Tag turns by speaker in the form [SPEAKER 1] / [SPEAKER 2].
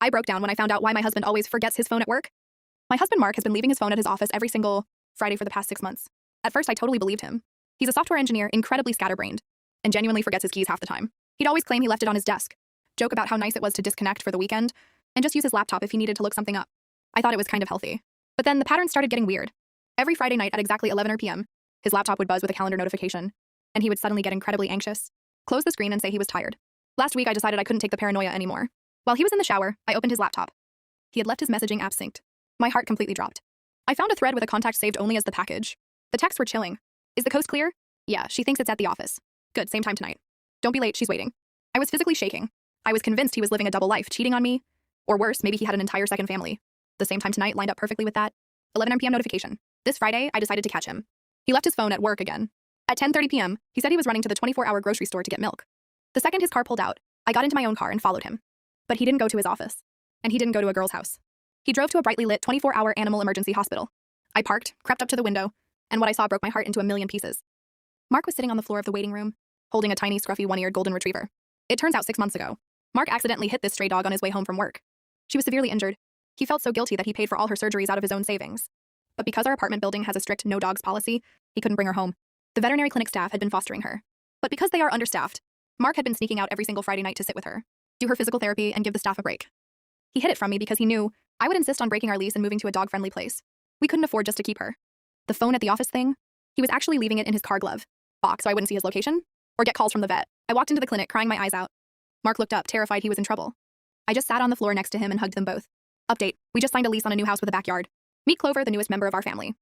[SPEAKER 1] I broke down when I found out why my husband always forgets his phone at work. My husband Mark has been leaving his phone at his office every single Friday for the past 6 months. At first, I totally believed him. He's a software engineer, incredibly scatterbrained, and genuinely forgets his keys half the time. He'd always claim he left it on his desk, joke about how nice it was to disconnect for the weekend, and just use his laptop if he needed to look something up. I thought it was kind of healthy. But then the pattern started getting weird. Every Friday night at exactly 11 p.m., his laptop would buzz with a calendar notification, and he would suddenly get incredibly anxious, close the screen, and say he was tired. Last week, I decided I couldn't take the paranoia anymore. While he was in the shower, I opened his laptop. He had left his messaging app synced. My heart completely dropped. I found a thread with a contact saved only as the package. The texts were chilling. Is the coast clear? Yeah, she thinks it's at the office. Good, same time tonight. Don't be late, she's waiting. I was physically shaking. I was convinced he was living a double life, cheating on me. Or worse, maybe he had an entire second family. The same time tonight lined up perfectly with that. 11 p.m. notification. This Friday, I decided to catch him. He left his phone at work again. At 10:30 p.m., he said he was running to the 24-hour grocery store to get milk. The second his car pulled out, I got into my own car and followed him. But he didn't go to his office. And he didn't go to a girl's house. He drove to a brightly lit 24-hour animal emergency hospital. I parked, crept up to the window, and what I saw broke my heart into a million pieces. Mark was sitting on the floor of the waiting room, holding a tiny, scruffy, one-eared golden retriever. It turns out 6 months ago, Mark accidentally hit this stray dog on his way home from work. She was severely injured. He felt so guilty that he paid for all her surgeries out of his own savings. But because our apartment building has a strict no dogs policy, he couldn't bring her home. The veterinary clinic staff had been fostering her. But because they are understaffed, Mark had been sneaking out every single Friday night to sit with her, do her physical therapy, and give the staff a break. He hid it from me because he knew I would insist on breaking our lease and moving to a dog-friendly place. We couldn't afford just to keep her. The phone at the office thing? He was actually leaving it in his car glove box so I wouldn't see his location or get calls from the vet. I walked into the clinic crying my eyes out. Mark looked up, terrified he was in trouble. I just sat on the floor next to him and hugged them both. Update, we just signed a lease on a new house with a backyard. Meet Clover, the newest member of our family.